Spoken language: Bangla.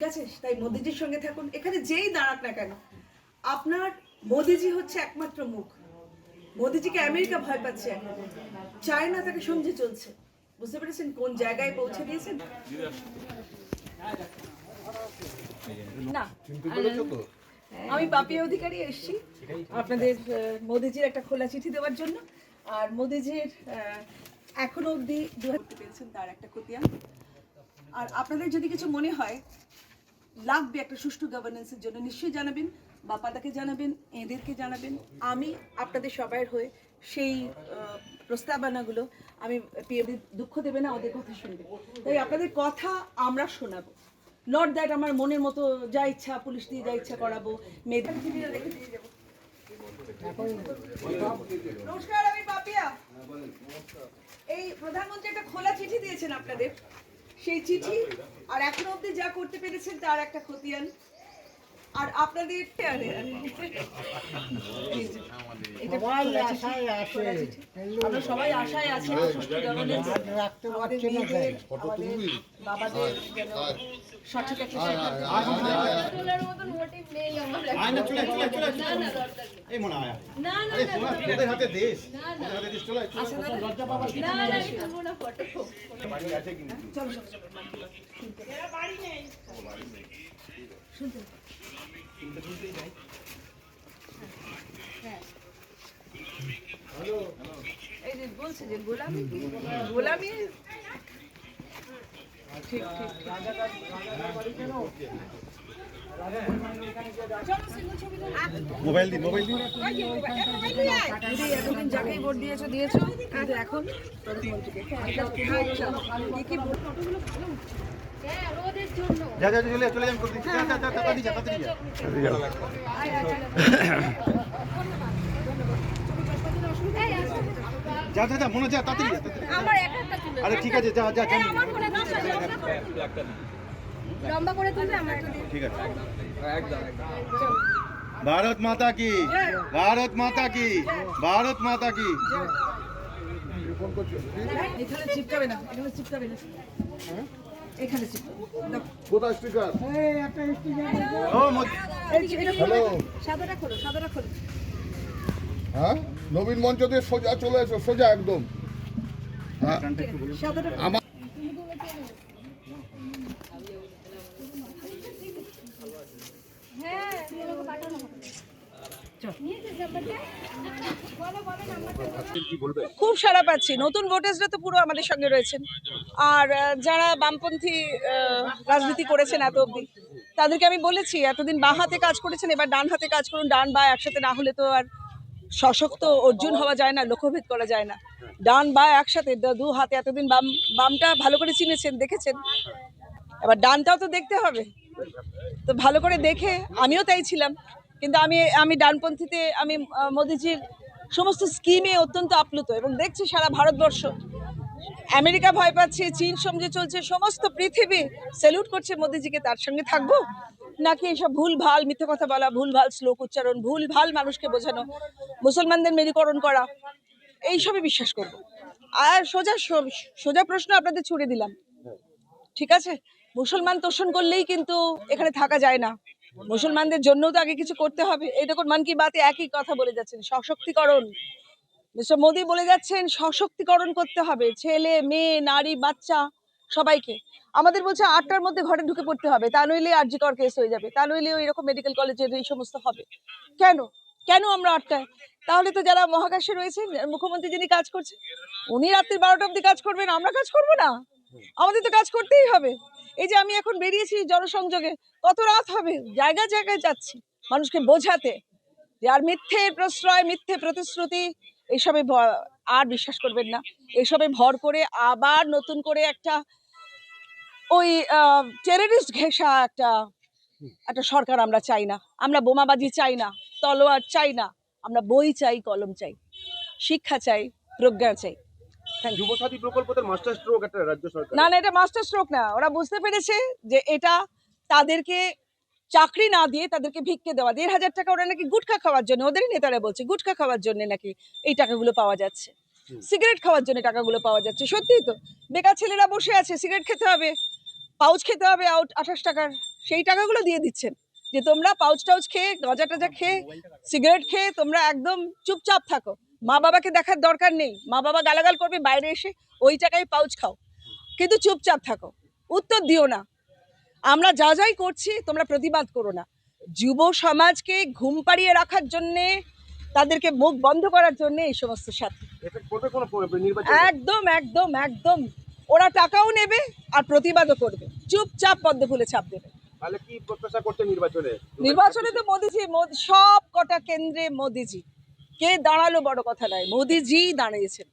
ঠিক আছে, তাই মোদিজির সঙ্গে থাকুন। এখানে যেই দাঁড়াক না কেন, আপনার মোদিজি হচ্ছে একমাত্র মুখ। মোদিজিকে আমেরিকা ভয় পাচ্ছে, চায়না তাকে সমঝে চলছে। বুঝতে পেরেছেন কোন জায়গায় পৌঁছে দিয়েছেন? না, আমি পাপিয়া অধিকারী এসেছি আপনাদের মোদিজির একটা খোলা চিঠি দেওয়ার জন্য। আর মোদিজির এখনো অবধি করতে পেরেছেন তার একটা খতিয়ান। আর আপনাদের যদি কিছু মনে হয় লাগবে একটা সুষ্ঠু গভর্নেন্সের জন্য, নিশ্চয়ই জানাবেন, বাপাদাকে জানাবেন, এদেরকে জানাবেন। আমি আপনাদের সবাইয়ের হয়ে সেই প্রস্তাবনাগুলো আমি দুঃখ দেবে না, ওদের কথা শুনবে। তাই আপনাদের কথা আমরা শোনাবো, নট দ্যাট আমার মনের মতো যা ইচ্ছা পুলিশ দিয়ে যা ইচ্ছা করাবো। মেয়েদের রেখে দিয়ে যাবো। নমস্কার, আমি পাপিয়া। এই প্রধানমন্ত্রী একটা খোলা চিঠি দিয়েছেন আপনাদের, সেই চিঠি আর এখনো অবধি যা করতে পেরেছেন তার একটা খতিয়ান। আর আপনাদের আমরা সবাই আশায় আছি বাবাদের সঠিক একটা শুনতে এই যে বলছে যে গোলামি গোলামি ঠিক ঠিক মোবাইল দিন এতদিন যাকেই ভোট দিয়েছো কিন্তু এখন প্রধানমন্ত্রীকে কি ভোট ফটোগুলো ভালো উঠছে। চলে যান করতে যা মনে হচ্ছে তাড়াতাড়ি আরে ঠিক আছে যা লম্বা করে তুলবে আমার ঠিক আছে भारत माता की भारत माता की भारत माता की এখানে চিপকাবে না, এখানে চিপকাবে না, এখানে চিপকাবে। কোথায় স্টিকার একটা স্টিকার ও হ্যালো, সাদাটা খোলো। হ্যাঁ, নবীন মঞ্চ দিয়ে সোজা চলে এসো, সোজা একদম। হ্যাঁ, সাদাটা আমার খুব সাড়া পাচ্ছি। নতুন ভোটার্সরা তো পুরো আমাদের সঙ্গে রয়েছেন। আর যারা বামপন্থী রাজনীতি করেছেন এত অবধি, তাদেরকে আমি বলেছি এতদিন বাঁ হাতে কাজ করেছেন, এবার ডান হাতে কাজ করুন। ডান বা একসাথে না হলে তো আর সশক্ত অর্জুন হওয়া যায় না, লক্ষ্যভেদ করা যায় না। ডান বা একসাথে দু হাতে, এতদিন বামটা ভালো করে চিনেছেন, দেখেছেন, এবার ডানটাও তো দেখতে হবে। তো ভালো করে দেখে, আমিও তাই ছিলাম, কিন্তু আমি ডানপন্থীতে আমি মোদিজির সমস্ত স্কিমে অত্যন্ত আপ্লুত এবং দেখছি সারা ভারতবর্ষ, আমেরিকা ভয় পাচ্ছে, চীন সমঝে চলছে, সমস্ত পৃথিবী স্যালুট করছে মোদিজিকে। তার সঙ্গে থাকবো নাকি এসব ভুল ভাল মিথ্যে কথা বলা, ভুল ভাল শ্লোক উচ্চারণ, ভুল ভাল মানুষকে বোঝানো, মুসলমানদের মেরুকরণ করা, এইসবই বিশ্বাস করব? আর সোজা প্রশ্ন আপনাদের ছুড়ে দিলাম, ঠিক আছে? মুসলমান তোষণ করলেই কিন্তু এখানে থাকা যায় না, মুসলমানদের জন্যও তো আগে কিছু করতে হবে। এই দেখুন মন কি বাতে একই কথা বলে যাচ্ছেন, সশক্তিকরণ। মিস্টার মোদি বলে যাচ্ছেন সশক্তিকরণ করতে হবে, ছেলে মেয়ে নারী বাচ্চা সবাইকে। আমাদের বলছে 8টার মধ্যে ঘরে ঢুকে পড়তে হবে, তা নইলে আরজিকর কেস হয়ে যাবে, তা নইলে এরকম মেডিকেল কলেজের এই সমস্ত হবে। কেন আমরা 8টায়? তাহলে তো যারা মহাকাশে রয়েছেন, মুখ্যমন্ত্রী যিনি কাজ করছেন, উনি রাত্রি 12টা অব্দি কাজ করবেন, আমরা কাজ করবো না? আমাদের তো কাজ করতেই হবে। এই যে আমি এখন বেরিয়েছি জনসংযোগে, কত রাত হবে, জায়গায় জায়গায় যাচ্ছি মানুষকে বোঝাতে যে আর মিথ্যের প্রশ্রয়, মিথ্যে প্রতিশ্রুতি, এইসবে আর বিশ্বাস করবেন না। এসবে ভর করে আবার নতুন করে একটা ওই টেররিস্ট ঘেঁষা একটা সরকার আমরা চাই না। আমরা বোমাবাজি চাই না, তলোয়ার চাই না, আমরা বই চাই, কলম চাই, শিক্ষা চাই, প্রজ্ঞা চাই। যুবসাথী প্রকল্পের মাস্টার স্ট্রোক একটা রাজ্য সরকার। না, এটা মাস্টার স্ট্রোক না। ওরা বুঝতে পেরেছে যে এটা তাদেরকে চাকরি না দিয়ে তাদেরকে ভিক্ষে দেওয়া। 1,500 টাকা ওরা নাকি গুটখা খাওয়ার জন্য, ওদেরই নেতারা বলছে গুটখা খাওয়ার জন্য নাকি এই টাকাগুলো পাওয়া যাচ্ছে, সিগারেট খাওয়ার জন্য টাকাগুলো পাওয়া যাচ্ছে। সত্যিই তো, বেকার ছেলেরা বসে আছে, সিগারেট খেতে হবে, পাউচ খেতে হবে 28 টাকার, সেই টাকাগুলো দিয়ে দিচ্ছেন যে তোমরা পাউচ টাউচ খেয়ে গজা টজা খেয়ে সিগারেট খেয়ে তোমরা একদম চুপচাপ থাকো, মা বাবাকে দেখার দরকার নেই, মা বাবা গালাগাল করবে বাইরে এসে, ওই টাকায় পাউচ খাও, কিন্তু চুপচাপ থাকো, উত্তর দিও না। আমরা যা যাই করছি তোমরা প্রতিবাদ করো না। যুব সমাজকে ঘুম পাড়িয়ে রাখার জন্যে, তাদেরকে মুখ বন্ধ করার জন্য এই সমস্ত সাথে একদম একদম একদম ওরা টাকাও নেবে আর প্রতিবাদও করবে, চুপচাপ পদ্ম ফুলে ছাপ দেবে। তাহলে কি প্রত্যাশা করছে নির্বাচনে? নির্বাচনে তো মোদিজি, সব কটা কেন্দ্রে মোদিজি, কে দাঁড়ালো বড় কথা নয়, মোদিজি দাঁড়িয়েছেন।